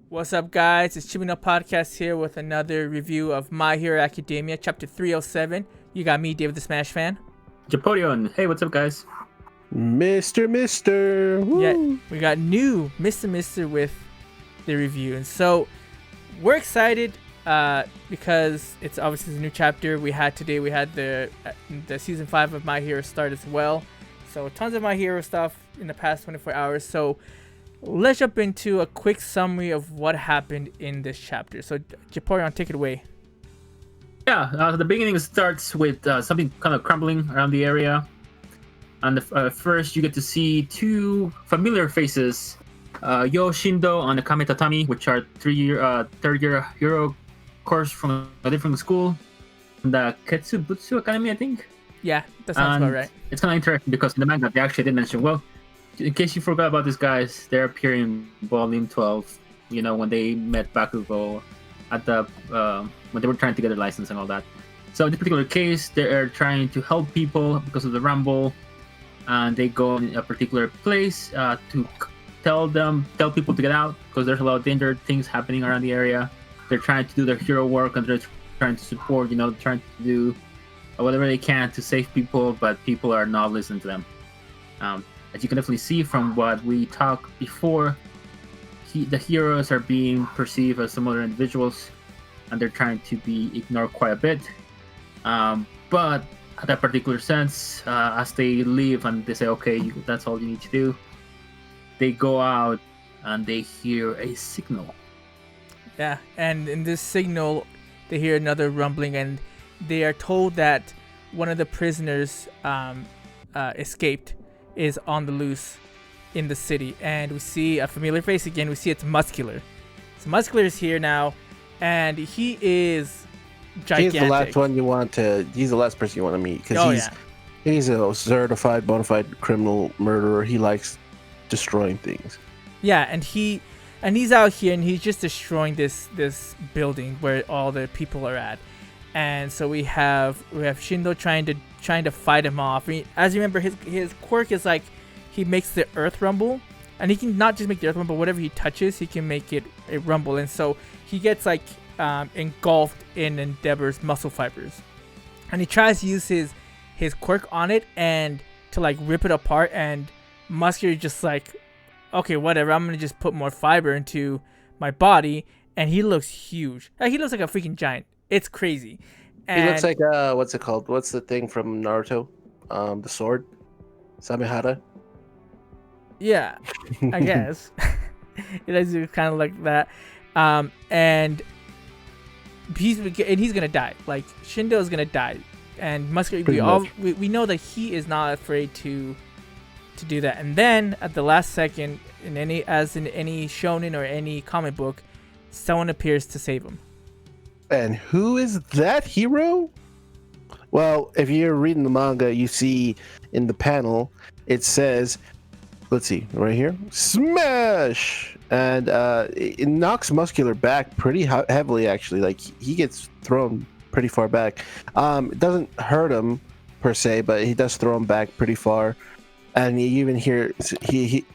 What's up, guys? It's Chibino Podcast here with another review of My Hero Academia, Chapter 307. You got me, David the Smash Fan. Japodion. Hey, what's up, guys? Mister. Woo. Yeah, we got new Mr. with the review. And so we're excited because it's obviously a new chapter. We had the Season 5 of My Hero start as well. So tons of My Hero stuff in the past 24 hours. So let's jump into a quick summary of what happened in this chapter. So, Japorion, take it away. Yeah, the beginning starts with something kind of crumbling around the area. And first, you get to see two familiar faces, Yo Shindo and Akame Tatami, which are third-year hero course from a different school, the Ketsubutsu Academy, I think. Yeah, that sounds about right. It's kind of interesting because in the manga, they actually did mention, well, in case you forgot about these guys, they're appearing in Volume 12, you know, when they met Bakugo at the when they were trying to get a license and all that. So in this particular case, they're trying to help people because of the rumble, and they go in a particular place to tell people to get out because there's a lot of danger things happening around the area. They're trying to do their hero work and they're trying to support, trying to do whatever they can to save people, but people are not listening to them. As you can definitely see from what we talked before, the heroes are being perceived as some other individuals, and they're trying to be ignored quite a bit. But at that particular sense, as they leave and they say, okay, that's all you need to do, they go out and they hear a signal. Yeah, and in this signal, they hear another rumbling, and they are told that one of the prisoners escaped, is on the loose in the city. And we see a familiar face again. We see it's Muscular. So Muscular is here now, and he is gigantic. He's the last one you want to. He's the last person you want to meet because he's a certified, bona fide criminal murderer. He likes destroying things. Yeah, and he's out here and he's just destroying this building where all the people are at. And so we have Shindo trying to fight him off. As you remember, his quirk is like he makes the earth rumble, and he can not just make the earth rumble. Whatever he touches, he can make it a rumble. And so he gets like engulfed in Endeavor's muscle fibers, and he tries to use his quirk on it and to like rip it apart. And Muscular is just like, okay, whatever. I'm gonna just put more fiber into my body, and he looks huge. Like, he looks like a freaking giant. It's crazy. And he looks like what's it called? What's the thing from Naruto? The sword, Samehada. Yeah, I guess it is kind of like that. And he's gonna die. Like, Shindo is gonna die, and Muscular. We know that he is not afraid to do that. And then at the last second, in any shonen or any comic book, someone appears to save him. And who is that hero? Well, if you're reading the manga, you see in the panel, it says, let's see, right here, smash! And it knocks Muscular back pretty heavily, actually. Like, he gets thrown pretty far back. It doesn't hurt him, per se, but he does throw him back pretty far. And you even hear,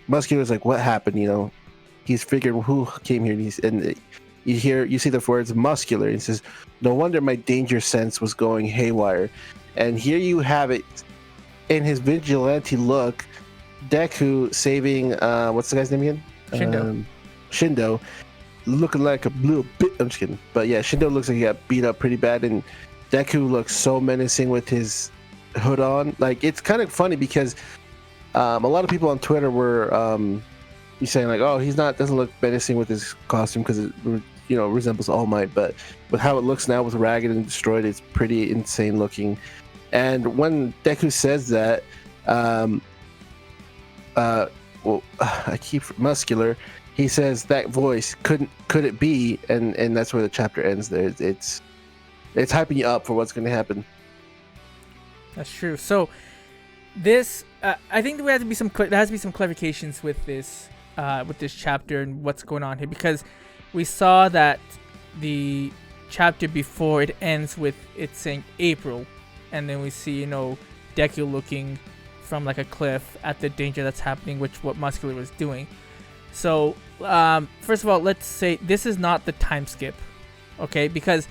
Muscular's like, what happened, He's figured who came here, and you see the words Muscular, and it says, no wonder my danger sense was going haywire. And here you have it in his vigilante look, Deku saving what's the guy's name again? Shindo, looking like a little bit. I'm just kidding, but yeah, Shindo looks like he got beat up pretty bad, and Deku looks so menacing with his hood on. Like, it's kind of funny because a lot of people on Twitter were saying like, oh, doesn't look menacing with his costume because it resembles All Might, but with how it looks now with ragged and destroyed, it's pretty insane looking. And when Deku says that, I keep Muscular, he says that voice could it be, and that's where the chapter ends. There, it's hyping you up for what's going to happen. That's true. So this, I think there has to be some clarifications with this chapter and what's going on here, because we saw that the chapter before it ends with it saying April, and then we see Deku looking from like a cliff at the danger that's happening, which what Muscular was doing. So first of all, let's say this is not the time skip, okay? Because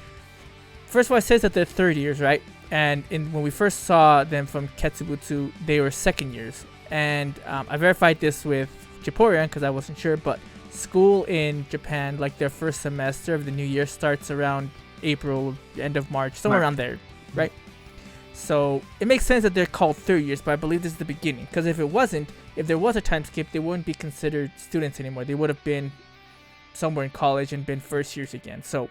first of all, it says that they're third years, right? And when we first saw them from Ketsubutsu, they were second years. And I verified this with Japorian because I wasn't sure, but school in Japan, like their first semester of the new year, starts around April, end of March, somewhere around there, right? So it makes sense that they're called third years, but I believe this is the beginning. Because if there was a time skip, they wouldn't be considered students anymore. They would have been somewhere in college and been first years again. So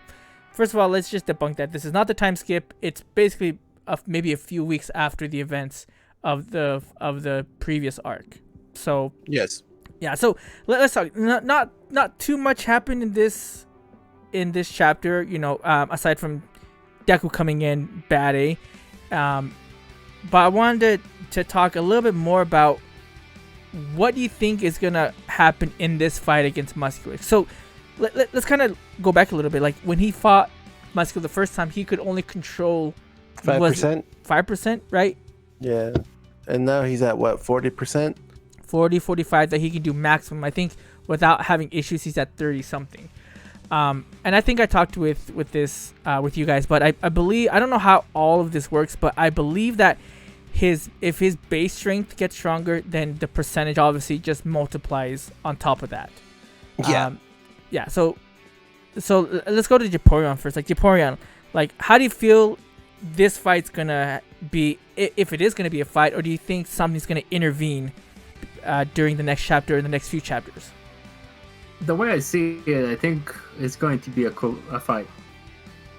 first of all, let's just debunk that. This is not the time skip. It's basically maybe a few weeks after the events of the previous arc. So Yes. yeah. So let's talk. Not too much happened in this chapter. Aside from Deku coming in bad A. But I wanted to talk a little bit more about what do you think is gonna happen in this fight against Muscular. So let's kind of go back a little bit. Like when he fought Muscular the first time, he could only control 5%. 5%, right? Yeah. And now he's at what, 40%? 40, 45 that he can do maximum. I think without having issues, he's at 30 something. And I think I talked with you guys, but I believe, I don't know how all of this works, but I believe that if his base strength gets stronger, then the percentage obviously just multiplies on top of that. Yeah. So let's go to Japorian first. Like Japorian, like how do you feel this fight's gonna be, if it is gonna be a fight, or do you think something's gonna intervene during the next chapter or the next few chapters? The way I see it, I think it's going to be a fight.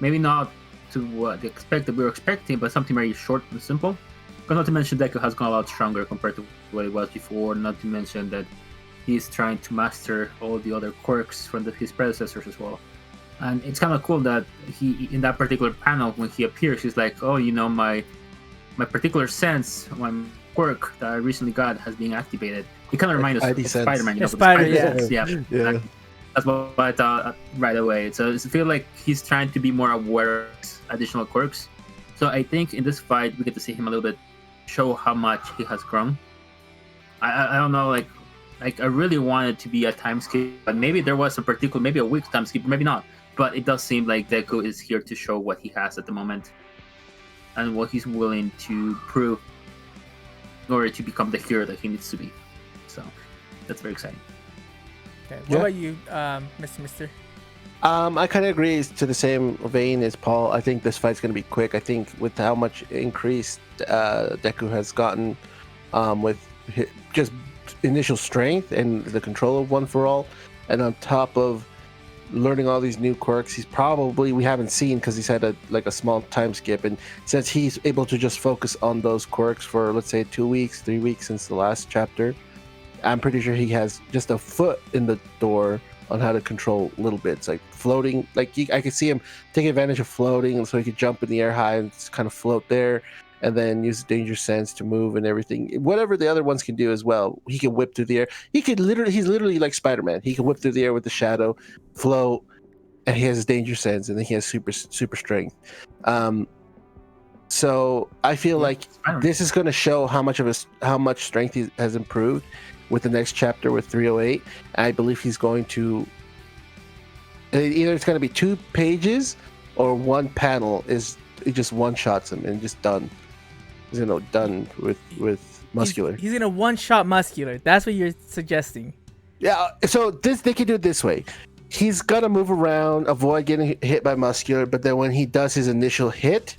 Maybe not to what we were expecting, but something very short and simple. Because not to mention Deku has gone a lot stronger compared to what it was before. Not to mention that he's trying to master all the other quirks from his predecessors as well. And it's kind of cool that he, in that particular panel, when he appears, he's like, "Oh, my particular sense, my quirk that I recently got has been activated." It kind of reminds us of Spider-Man. Yeah. That's what I thought right away. So I feel like he's trying to be more aware of additional quirks. So I think in this fight, we get to see him a little bit show how much he has grown. I don't know, like I really wanted to be a time skip, but maybe there was maybe a week time skip, maybe not. But it does seem like Deku is here to show what he has at the moment and what he's willing to prove in order to become the hero that he needs to be. So that's very exciting. Okay. What about you, Mister? I kind of agree to the same vein as Paul. I think this fight's going to be quick. I think with how much increased Deku has gotten with just initial strength and the control of One for All, and on top of learning all these new quirks, we haven't seen because he's had a small time skip, and since he's able to just focus on those quirks for, let's say, 2 weeks, 3 weeks since the last chapter, I'm pretty sure he has just a foot in the door on how to control little bits like floating. Like I could see him take advantage of floating, so he could jump in the air high and just kind of float there, and then use danger sense to move and everything. Whatever the other ones can do as well. He can whip through the air. He's literally like Spider-Man. He can whip through the air with the shadow, float, and he has his danger sense, and then he has super strength. So I feel like this is going to show how much strength he has improved with the next chapter with 308. And I believe he's going to either it's going to be 2 pages or 1 panel is he just one shots him and just done. He's done with Muscular. He's gonna one-shot Muscular. That's what you're suggesting. Yeah. So they can do it this way. He's gonna move around, avoid getting hit by Muscular, but then when he does his initial hit,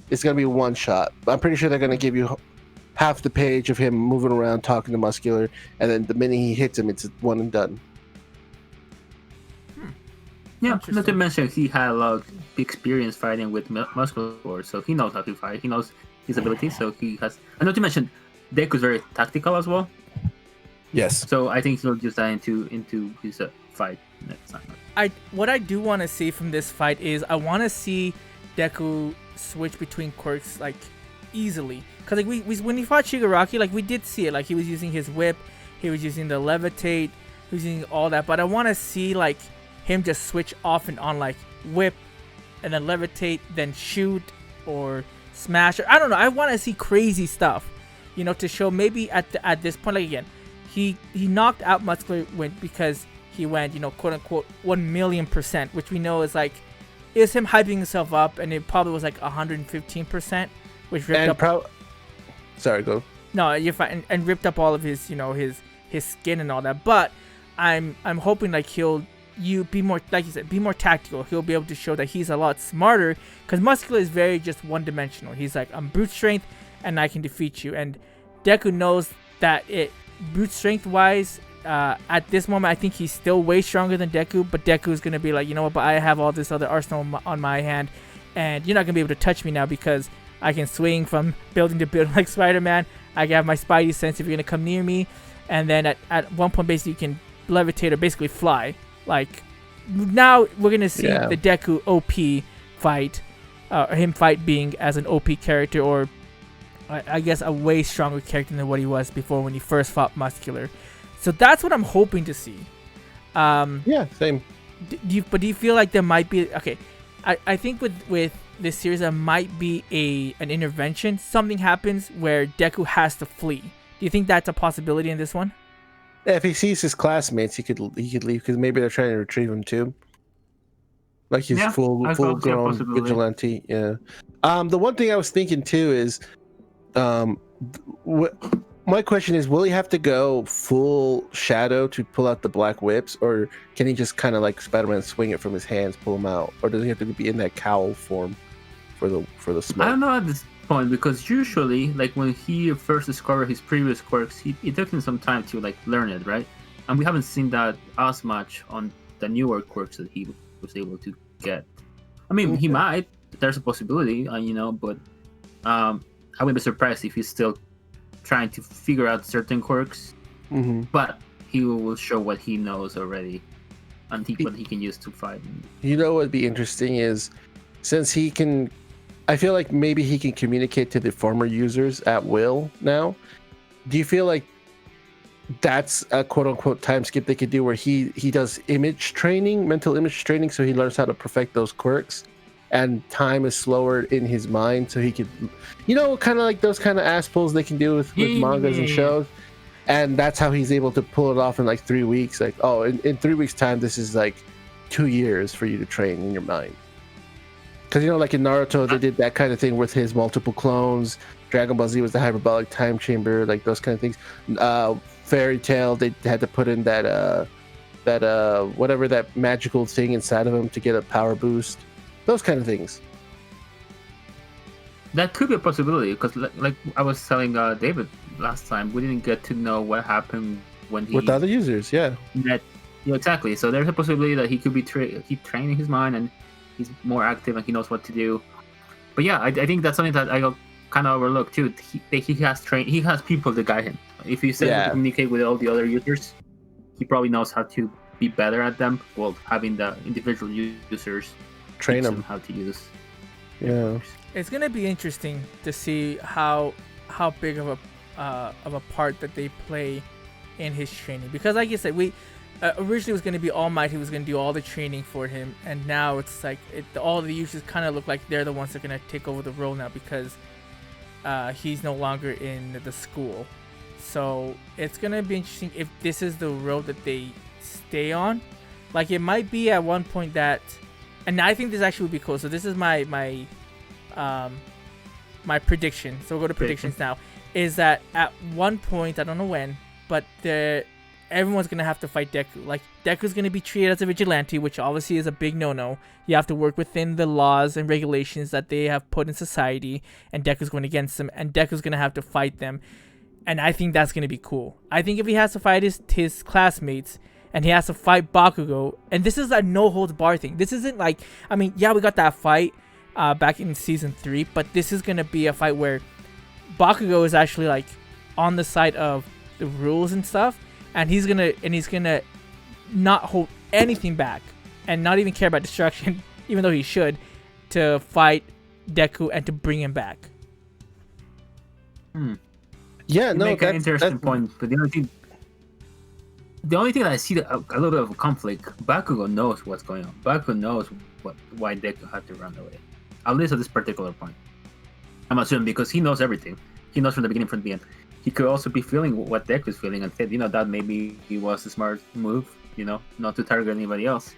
it's gonna be one shot. I'm pretty sure they're gonna give you half the page of him moving around talking to Muscular, and then the minute he hits him, it's one and done. Yeah, not to mention he had a lot of experience fighting with Muscular, so he knows how to fight. He knows his abilities, so he has. And not to mention, Deku's very tactical as well. Yes. So I think he'll use that into his fight next time. What I do want to see from this fight is I want to see Deku switch between quirks like easily, because like we when he fought Shigaraki, like we did see it, like he was using his whip, he was using the levitate, he was using all that, but I want to see like him just switch off and on, like whip and then levitate, then shoot or smash, or I don't know. I want to see crazy stuff, to show maybe at this point, like again, he knocked out Muscular because he went, quote unquote 1,000,000%, which we know is like is him hyping himself up, and it probably was like 115%, which ripped up. Sorry, go. No, you're fine, and ripped up all of his his skin and all that. But I'm hoping like he'll be more, like you said, be more tactical. He'll be able to show that he's a lot smarter, because Muscular is very just one-dimensional. He's like, I'm brute strength and I can defeat you, and Deku knows that it brute strength wise. At this moment, I think he's still way stronger than Deku, but Deku is gonna be like, you know what? But I have all this other arsenal on my hand, and you're not gonna be able to touch me now because I can swing from building to building like Spider-Man. I have my Spidey sense if you're gonna come near me, and then at one point basically you can levitate or basically fly. Like now we're gonna see the Deku OP fight, him fight being as an OP character, or I guess a way stronger character than what he was before when he first fought Muscular. So that's what I'm hoping to see. Yeah, same. Do you feel like there might be I think with this series there might be an intervention. Something happens where Deku has to flee. Do you think that's a possibility in this one? Yeah, if he sees his classmates, he could leave, because maybe they're trying to retrieve him too. Like he's full grown vigilante. Yeah. The one thing I was thinking too is, my question is, will he have to go full shadow to pull out the black whips, or can he just kind of like Spider-Man swing it from his hands, pull them out, or does he have to be in that cowl form for the smoke? I don't know at this point, because usually, like when he first discovered his previous quirks, it took him some time to like learn it, right? And we haven't seen that as much on the newer quirks that he was able to get. I mean, he might. There's a possibility, but I wouldn't be surprised if he's still trying to figure out certain quirks, but he will show what he knows already and what he can use to fight. You know what would be interesting is, since he can, I feel like maybe he can communicate to the former users at will now. Do you feel like that's a quote-unquote time skip they could do, where he does image training, mental image training, so he learns how to perfect those quirks, and time is slower in his mind, so he could, kind of like those kind of ass pulls they can do with mangas and shows, and that's how he's able to pull it off in like 3 weeks. Like, oh, in 3 weeks time, this is like 2 years for you to train in your mind. Because like in Naruto, they did that kind of thing with his multiple clones. Dragon Ball Z was the hyperbolic time chamber, like those kind of things. Fairy Tail, they had to put in that whatever that magical thing inside of him to get a power boost. Those kind of things. That could be a possibility, because like I was telling David last time, we didn't get to know what happened when he with other users. Yeah, exactly. So there's a possibility that he could be keep training his mind, and he's more active and he knows what to do. But yeah, I think that's something that I kind of overlooked too. He has people to guide him. If he says to communicate with all the other users, he probably knows how to be better at them. Well, having the individual users train them how to use. Yeah, it's gonna be interesting to see how big of a part that they play in his training, because like you said, we originally was gonna be All Might who was gonna do all the training for him, and now it's like all the users kind of look like they're the ones that are gonna take over the role now, because he's no longer in the school. So it's gonna be interesting if this is the road that they stay on. Like, it might be at one point that, and I think this actually would be cool. So this is my prediction. So we'll go to predictions now. Is that at one point, I don't know when, but everyone's gonna have to fight Deku. Like, Deku's gonna be treated as a vigilante, which obviously is a big no-no. You have to work within the laws and regulations that they have put in society, and Deku's going against them, and Deku's gonna have to fight them. And I think that's gonna be cool. I think if he has to fight his classmates, and he has to fight Bakugo, and this is a no-holds-barred thing. This isn't like, I mean, yeah, we got that fight back in season 3, but this is gonna be a fight where Bakugo is actually like on the side of the rules and stuff, and he's gonna not hold anything back and not even care about destruction, even though he should, to fight Deku and to bring him back. Yeah, no, that's an interesting point. But the only thing that I see a little bit of a conflict, Bakugo knows what's going on. Bakugo knows why Deku had to run away, at least at this particular point. I'm assuming, because he knows everything. He knows from the beginning, from the end. He could also be feeling what Deku is feeling, and said, that maybe he was a smart move not to target anybody else.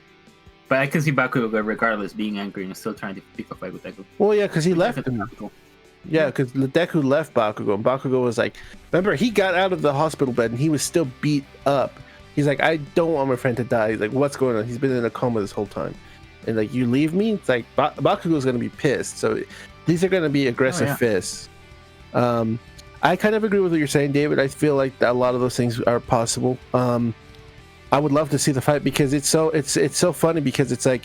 But I can see Bakugo, regardless, being angry and still trying to pick a fight with Deku. Well, yeah, because he left him. Yeah, because Deku left Bakugo, and Bakugo was like, remember, he got out of the hospital bed and he was still beat up. He's like, I don't want my friend to die. He's like, what's going on? He's been in a coma this whole time. And like, you leave me? It's like, Bakugo's going to be pissed. So these are going to be aggressive fists. I kind of agree with what you're saying, David. I feel like a lot of those things are possible. I would love to see the fight because it's so funny because it's like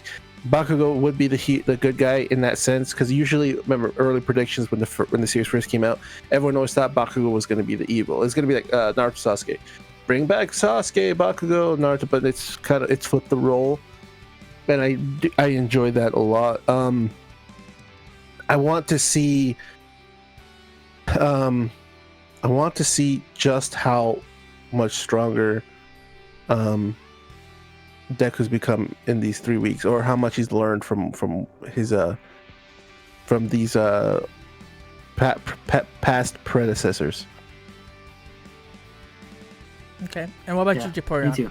Bakugo would be the good guy in that sense, because usually, remember early predictions when the series first came out, everyone always thought Bakugo was going to be the evil. It's going to be like Naruto Sasuke, bring back Sasuke, Bakugo, Naruto, but it's flipped the role, and I enjoy that a lot. I want to see just how much stronger Deku's become in these 3 weeks, or how much he's learned from his from these past predecessors. Okay, and what about you, Japorian? Me too.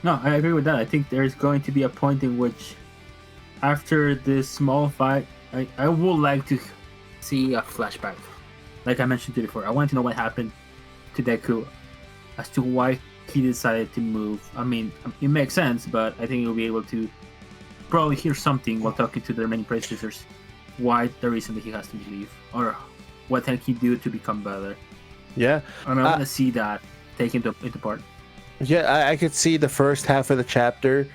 No, I agree with that. I think there's going to be a point in which, after this small fight, I would like to see a flashback. Like I mentioned before, I want to know what happened to Deku, as to why he decided to move. I mean, it makes sense, but I think you'll be able to probably hear something while talking to the remaining predecessors, why the reason that he has to leave, or what can he do to become better. Yeah, I mean, I want to see that taken into part. Yeah, I could see the first half of the chapter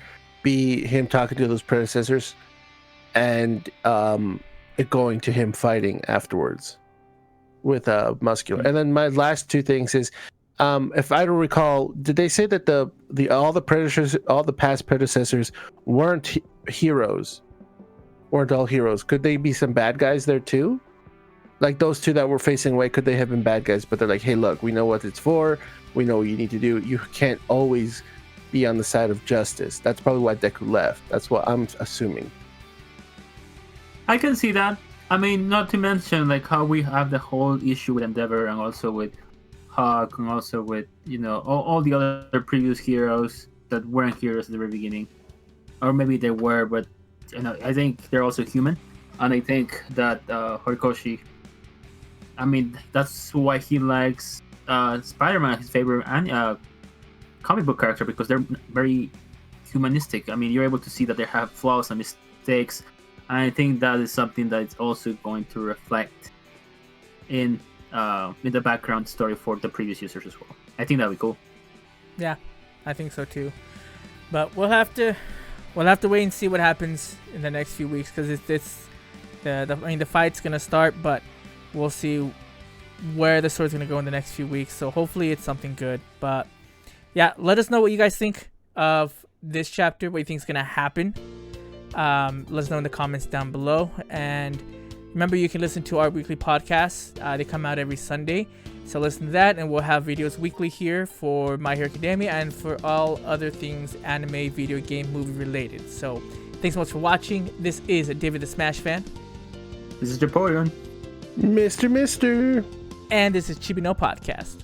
be him talking to those predecessors, and it going to him fighting afterwards with Muscular. And then my last two things is, if I don't recall, did they say that all the past predecessors weren't heroes? Weren't all heroes? Could they be some bad guys there too? Like those two that were facing away, could they have been bad guys? But they're like, hey, look, we know what it's for. We know what you need to do. You can't always be on the side of justice. That's probably why Deku left. That's what I'm assuming. I can see that. I mean, not to mention like how we have the whole issue with Endeavor, and also with Hawk, and also with all the other previous heroes that weren't heroes at the very beginning, or maybe they were, but I think they're also human, and I think that Horikoshi, I mean, that's why he likes Spider-Man, his favorite comic book character, because they're very humanistic. I mean, you're able to see that they have flaws and mistakes, and I think that is something that is also going to reflect in the background story for the previous users as well. I think that'd be cool. Yeah, I think so too. But we'll have to wait and see what happens in the next few weeks, because the fight's gonna start, but we'll see where the story's gonna go in the next few weeks. So hopefully it's something good. But yeah, let us know what you guys think of this chapter. What you think is gonna happen? Let us know in the comments down below. And remember, you can listen to our weekly podcasts. They come out every Sunday. So listen to that, and we'll have videos weekly here for My Hero Academia and for all other things anime, video game, movie related. So thanks so much for watching. This is David the Smash Fan. This is Japorian. Mr. And this is Chibi No Podcast.